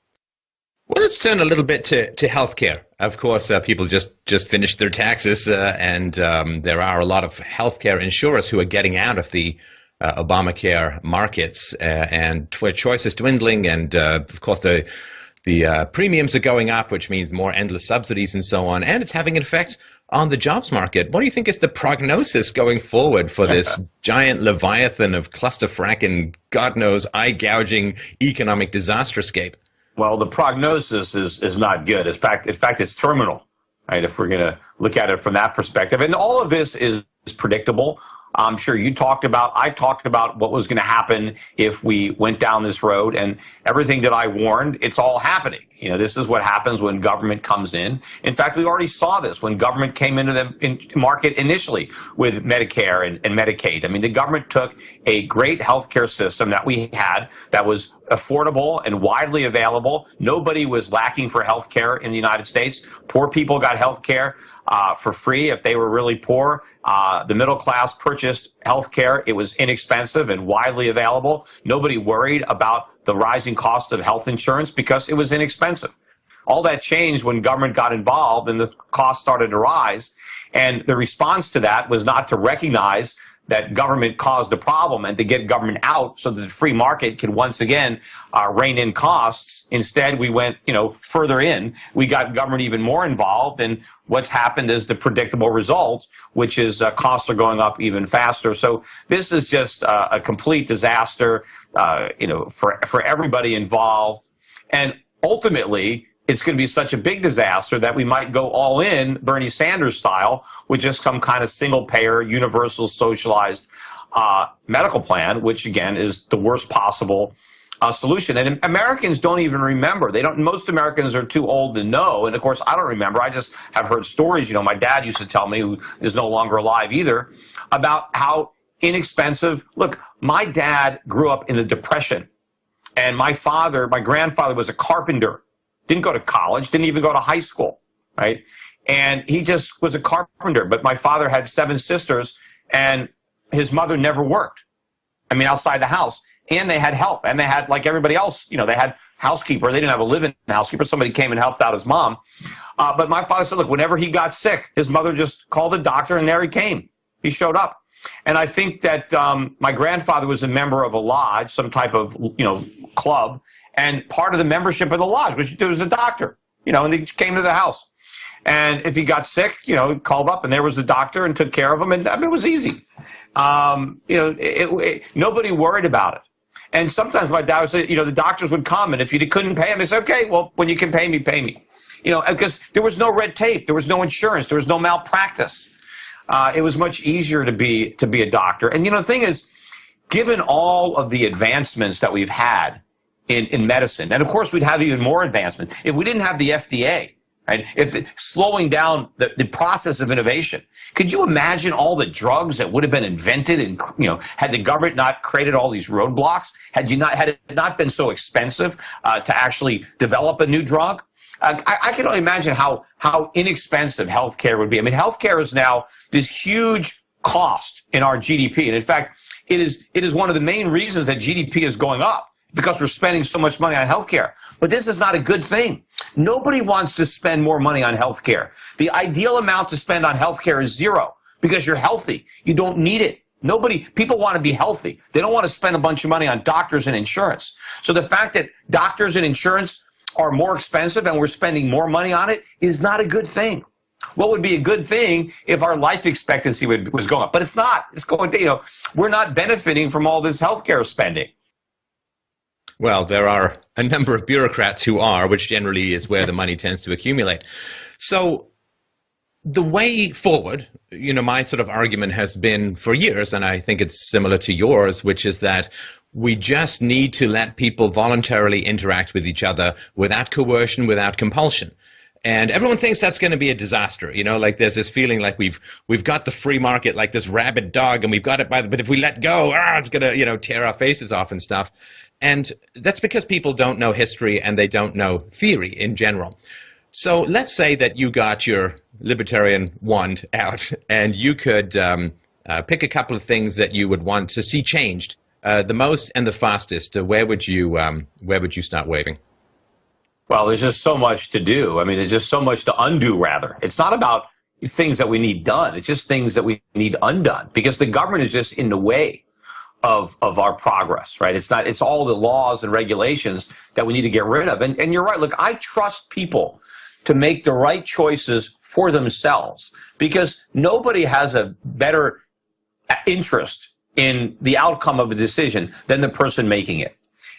Well, let's turn a little bit to healthcare. Of course, people just finished their taxes, and there are a lot of healthcare insurers who are getting out of the Obamacare markets, and choice is dwindling, and of course the premiums are going up, which means more endless subsidies and so on, and it's having an effect on the jobs market. What do you think is the prognosis going forward for this giant leviathan of clusterfuck and God knows eye-gouging economic disasterscape? Well, the prognosis is not good. In fact, it's terminal, right? If we're going to look at it from that perspective, and all of this is predictable. I'm sure I talked about what was going to happen if we went down this road, and everything that I warned, it's all happening. This is what happens when government comes in. In fact, we already saw this when government came into the market initially with Medicare and Medicaid. I mean, the government took a great healthcare system that we had that was affordable and widely available. Nobody was lacking for healthcare in the United States. Poor people got healthcare for free if they were really poor. The middle class purchased healthcare. It was inexpensive and widely available. Nobody worried about the rising cost of health insurance because it was inexpensive. All that changed when government got involved and the cost started to rise. And the response to that was not to recognize that government caused the problem and to get government out so that the free market can once again rein in costs. Instead, we went, further in. We got government even more involved, and what's happened is the predictable result, which is costs are going up even faster. So this is just a complete disaster, for everybody involved, and ultimately, it's going to be such a big disaster that we might go all in, Bernie Sanders style, with just some kind of single-payer, universal, socialized medical plan, which, again, is the worst possible solution. And Americans don't even remember. Most Americans are too old to know. And, of course, I don't remember. I just have heard stories. My dad used to tell me, who is no longer alive either, about how inexpensive. Look, my dad grew up in the Depression. And my grandfather was a carpenter. Didn't go to college, didn't even go to high school, right? And he just was a carpenter. But my father had 7 sisters, and his mother never worked. Outside the house. And they had help. And they had, like everybody else, they had housekeeper. They didn't have a live-in housekeeper. Somebody came and helped out his mom. But my father said, look, whenever he got sick, his mother just called the doctor, and there he came. He showed up. And I think that my grandfather was a member of a lodge, some type of, club. And part of the membership of the lodge was a doctor, and he came to the house. And if he got sick, he called up, and there was the doctor and took care of him. And it was easy. Nobody worried about it. And sometimes my dad would say, the doctors would come, and if you couldn't pay him, they said, okay, well, when you can pay me, pay me. Because there was no red tape, there was no insurance, there was no malpractice. It was much easier to be a doctor. And the thing is, given all of the advancements that we've had in medicine, and of course we'd have even more advancements if we didn't have the FDA, right? Slowing down the process of innovation. Could you imagine all the drugs that would have been invented, and had the government not created all these roadblocks? Had it not been so expensive to actually develop a new drug? I can only imagine how inexpensive healthcare would be. Healthcare is now this huge cost in our GDP, and in fact, it is one of the main reasons that GDP is going up, because we're spending so much money on healthcare. But this is not a good thing. Nobody wants to spend more money on healthcare. The ideal amount to spend on healthcare is 0, because you're healthy. You don't need it. People want to be healthy. They don't want to spend a bunch of money on doctors and insurance. So the fact that doctors and insurance are more expensive and we're spending more money on it is not a good thing. What would be a good thing if our life expectancy was going up? But it's not. It's going to, we're not benefiting from all this healthcare spending. Well, there are a number of bureaucrats who are, which generally is where the money tends to accumulate. So the way forward, my sort of argument has been for years, and I think it's similar to yours, which is that we just need to let people voluntarily interact with each other without coercion, without compulsion. And everyone thinks that's going to be a disaster. Like there's this feeling like we've got the free market like this rabid dog, and we've got it but if we let go, it's going to, tear our faces off and stuff. And that's because people don't know history and they don't know theory in general. So let's say that you got your libertarian wand out and you could pick a couple of things that you would want to see changed the most and the fastest. Where would you start waving? Well, there's just so much to do. There's just so much to undo, rather. It's not about things that we need done. It's just things that we need undone, because the government is just in the way of our progress, right? It's all the laws and regulations that we need to get rid of. And you're right. Look, I trust people to make the right choices for themselves, because nobody has a better interest in the outcome of a decision than the person making it.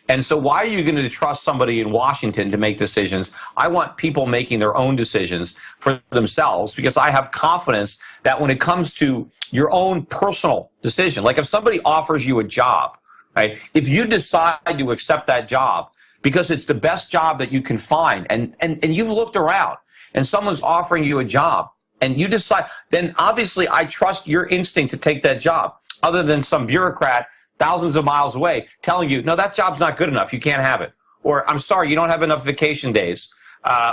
And so why are you going to trust somebody in Washington to make decisions? I want people making their own decisions for themselves, because I have confidence that when it comes to your own personal decision, like if somebody offers you a job, right? If you decide to accept that job because it's the best job that you can find, and you've looked around and someone's offering you a job and you decide, then obviously I trust your instinct to take that job, other than some bureaucrat thousands of miles away telling you, no, that job's not good enough, you can't have it. Or, I'm sorry, you don't have enough vacation days,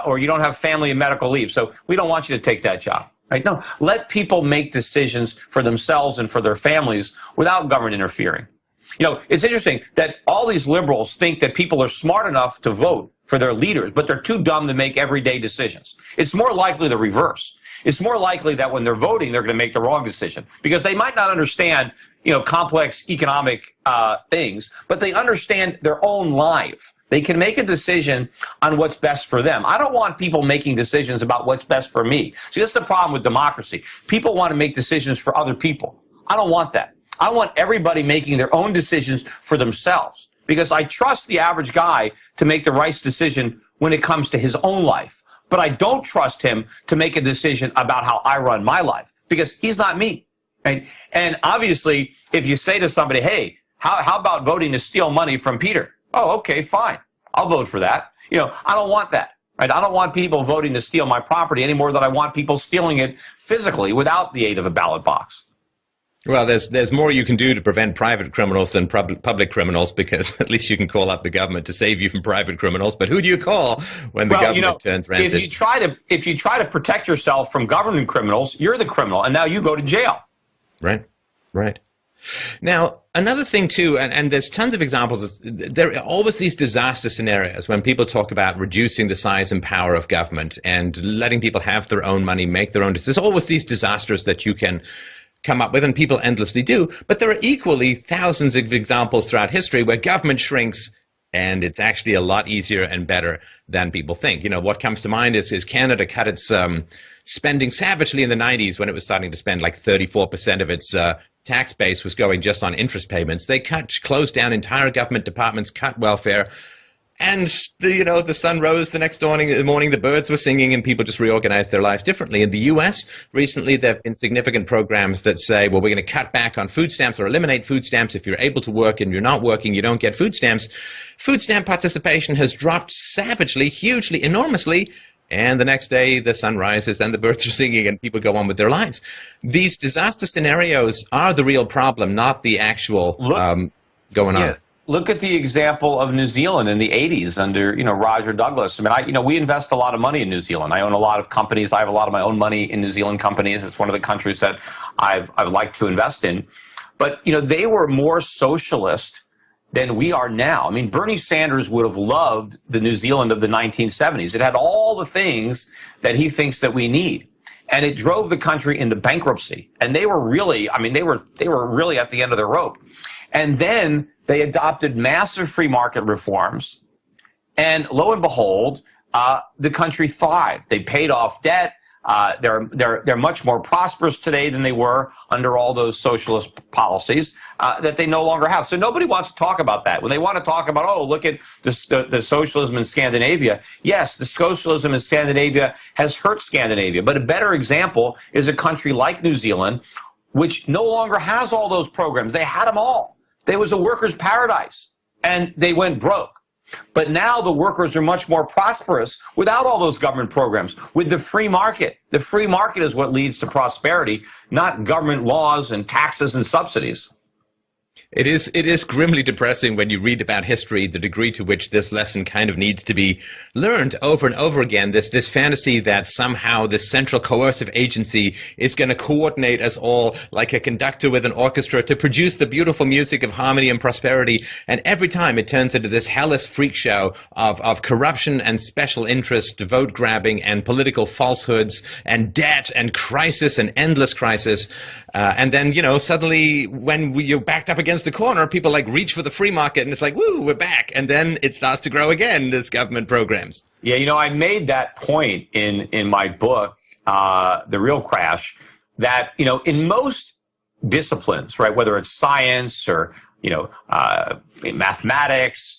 or you don't have family and medical leave, so we don't want you to take that job. Right? No, let people make decisions for themselves and for their families without government interfering. It's interesting that all these liberals think that people are smart enough to vote for their leaders, but they're too dumb to make everyday decisions. It's more likely the reverse. It's more likely that when they're voting, they're going to make the wrong decision, because they might not understand complex economic things, but they understand their own life. They can make a decision on what's best for them. I don't want people making decisions about what's best for me. See, that's the problem with democracy. People want to make decisions for other people. I don't want that. I want everybody making their own decisions for themselves, because I trust the average guy to make the right decision when it comes to his own life. But I don't trust him to make a decision about how I run my life, because he's not me. Right? And obviously, if you say to somebody, hey, how about voting to steal money from Peter? Oh, okay, fine. I'll vote for that. I don't want that. Right? I don't want people voting to steal my property any more than I want people stealing it physically without the aid of a ballot box. Well, there's more you can do to prevent private criminals than public criminals, because at least you can call up the government to save you from private criminals. But who do you call when the government turns rancid? If you try to protect yourself from government criminals, you're the criminal, and now you go to jail. Right. Now, another thing, too, and there's tons of examples, there are always these disaster scenarios when people talk about reducing the size and power of government and letting people have their own money, make their own decisions. There's always these disasters that you can come up with, and people endlessly do. But there are equally thousands of examples throughout history where government shrinks, and it's actually a lot easier and better than people think. What comes to mind is Canada cut its spending savagely in the 90s when it was starting to spend like 34% of its tax base was going just on interest payments. They closed down entire government departments, cut welfare, and the sun rose the next morning, the birds were singing, and people just reorganized their lives differently. In the U.S., recently there have been significant programs that say, well, we're going to cut back on food stamps or eliminate food stamps. If you're able to work and you're not working, you don't get food stamps. Food stamp participation has dropped savagely, hugely, enormously. And the next day, the sun rises and the birds are singing and people go on with their lives. These disaster scenarios are the real problem, not the actual going on. Look at the example of New Zealand in the 80s under, Roger Douglas. I mean, we invest a lot of money in New Zealand. I own a lot of companies. I have a lot of my own money in New Zealand companies. It's one of the countries that I've liked to invest in. But, they were more socialist than we are now. I mean, Bernie Sanders would have loved the New Zealand of the 1970s. It had all the things that he thinks that we need. And it drove the country into bankruptcy. And they were really, they were really at the end of their rope. And then they adopted massive free market reforms. And lo and behold, the country thrived. They paid off debt. They're much more prosperous today than they were under all those socialist policies that they no longer have. So nobody wants to talk about that. When they want to talk about, look at the socialism in Scandinavia. Yes, the socialism in Scandinavia has hurt Scandinavia. But a better example is a country like New Zealand, which no longer has all those programs. They had them all. There was a workers' paradise, and they went broke. But now the workers are much more prosperous without all those government programs, with the free market. The free market is what leads to prosperity, not government laws and taxes and subsidies. It is grimly depressing when you read about history, the degree to which this lesson kind of needs to be learned over and over again. This fantasy that somehow this central coercive agency is going to coordinate us all like a conductor with an orchestra to produce the beautiful music of harmony and prosperity. And every time it turns into this hellish freak show of corruption and special interest, vote grabbing and political falsehoods and debt and crisis and endless crisis. And then, suddenly when you're backed up against the corner, people reach for the free market and it's like, woo, we're back. And then it starts to grow again, this government programs. Yeah, I made that point in my book, The Real Crash, that, in most disciplines, right, whether it's science or, mathematics,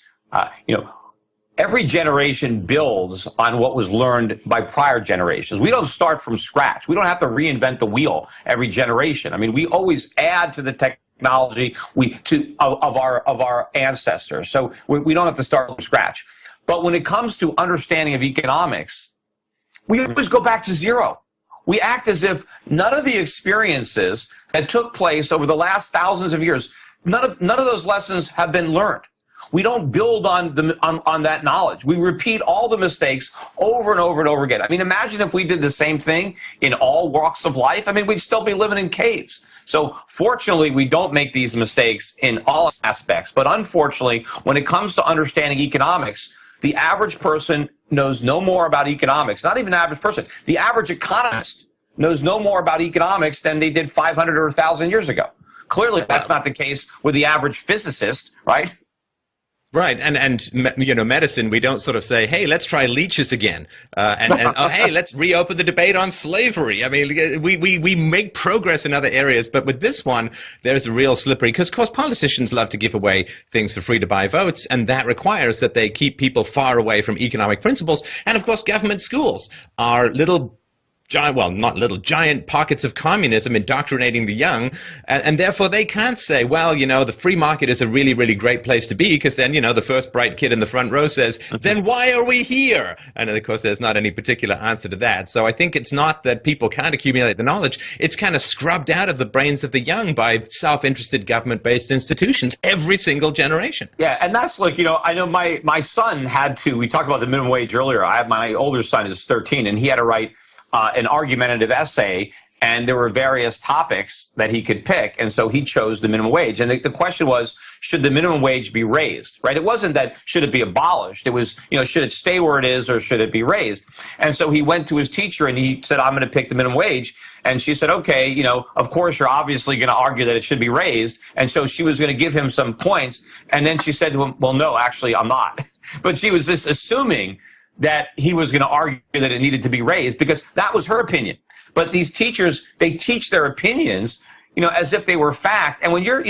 every generation builds on what was learned by prior generations. We don't start from scratch. We don't have to reinvent the wheel every generation. We always add to the technology of our ancestors. So we don't have to start from scratch. But when it comes to understanding of economics, we always go back to zero. We act as if none of the experiences that took place over the last thousands of years, none of those lessons have been learned. We don't build on that knowledge. We repeat all the mistakes over and over and over again. Imagine if we did the same thing in all walks of life. We'd still be living in caves. So fortunately, we don't make these mistakes in all aspects. But unfortunately, when it comes to understanding economics, the average person knows no more about economics. Not even the average person. The average economist knows no more about economics than they did 500 or 1,000 years ago. clearly that's not the case with the average physicist, right? Right, and medicine, we don't sort of say, hey, let's try leeches again, and oh, hey, let's reopen the debate on slavery. I mean, we make progress in other areas, but with this one, there's a real slippery, because, of course, politicians love to give away things for free to buy votes, and that requires that they keep people far away from economic principles, and, of course, government schools are giant pockets of communism indoctrinating the young, and therefore they can't say, well, the free market is a really, really great place to be, because then, the first bright kid in the front row says, then why are we here? And of course, there's not any particular answer to that. So I think it's not that people can't accumulate the knowledge. It's kind of scrubbed out of the brains of the young by self-interested government-based institutions every single generation. Yeah, and that's like, I know my son had to, we talked about the minimum wage earlier. My older son is 13, and he had to write an argumentative essay, and there were various topics that he could pick, and so he chose the minimum wage. And the question was, should the minimum wage be raised, right? It wasn't that should it be abolished. It was, should it stay where it is or should it be raised? And so he went to his teacher and he said, I'm going to pick the minimum wage. And she said, okay, of course you're obviously going to argue that it should be raised. And so she was going to give him some points. And then she said to him, well, no, actually, I'm not. But she was just assuming that he was going to argue that it needed to be raised because that was her opinion. But these teachers, they teach their opinions, as if they were fact. And when you're,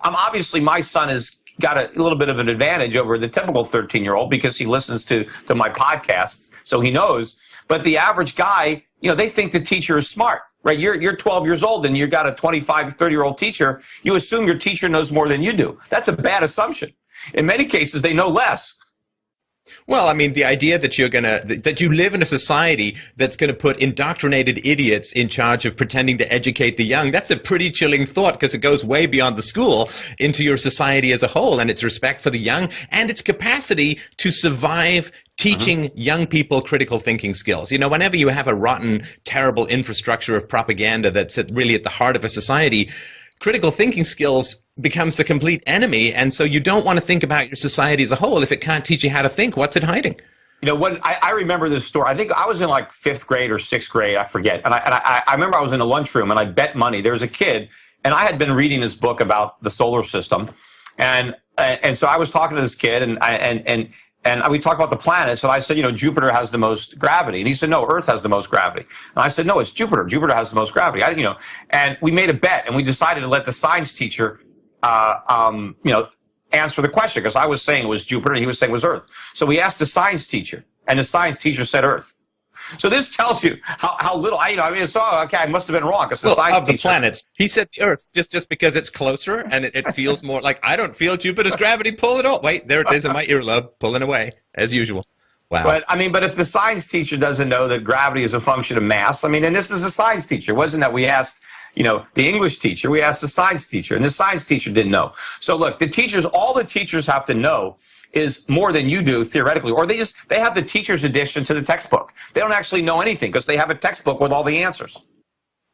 obviously my son has got a little bit of an advantage over the typical 13-year-old because he listens to my podcasts, so he knows. But the average guy, they think the teacher is smart, right? You're 12 years old and you've got a 25, 30-year-old teacher. You assume your teacher knows more than you do. That's a bad assumption. In many cases, they know less. Well, I mean, the idea that that you live in a society that's going to put indoctrinated idiots in charge of pretending to educate the young, that's a pretty chilling thought because it goes way beyond the school into your society as a whole and its respect for the young and its capacity to survive teaching young people critical thinking skills. Whenever you have a rotten, terrible infrastructure of propaganda that's really at the heart of a society, critical thinking skills becomes the complete enemy, and so you don't want to think about your society as a whole. If it can't teach you how to think, what's it hiding? When I remember this story, I think I was in like 5th grade or 6th grade, I forget, and I remember I was in a lunchroom and I bet money. There was a kid, and I had been reading this book about the solar system, and so I was talking to this kid, and we talked about the planets, and I said, Jupiter has the most gravity. And he said, no, Earth has the most gravity. And I said, no, it's Jupiter. Jupiter has the most gravity. And we made a bet, and we decided to let the science teacher, answer the question, because I was saying it was Jupiter, and he was saying it was Earth. So we asked the science teacher, and the science teacher said Earth. So this tells you how little I must have been wrong because the science of the teacher, planets. He said the Earth just because it's closer and it feels more like I don't feel Jupiter's gravity. Pull it off. Wait, there it is in my earlobe, pulling away as usual. Wow. But if the science teacher doesn't know that gravity is a function of mass, and this is a science teacher. It wasn't that we asked, the English teacher. We asked the science teacher, and the science teacher didn't know. So look, all the teachers have to know is more than you do theoretically, or they have the teacher's addition to the textbook. They don't actually know anything because they have a textbook with all the answers.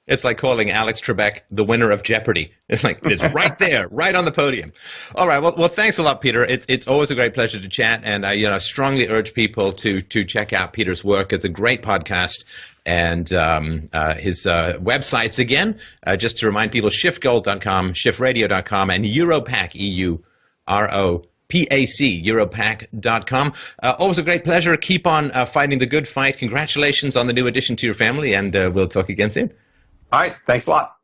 It's like calling Alex Trebek the winner of Jeopardy. It's like it's right there, right on the podium. All right. Well, thanks a lot, Peter. It's always a great pleasure to chat, and I strongly urge people to check out Peter's work. It's a great podcast, and his websites again. Just to remind people: shiftgold.com, shiftradio.com, and Europac, EUROPAC, Europac.com. Always a great pleasure. Keep on fighting the good fight. Congratulations on the new addition to your family, and we'll talk again soon. All right. Thanks a lot.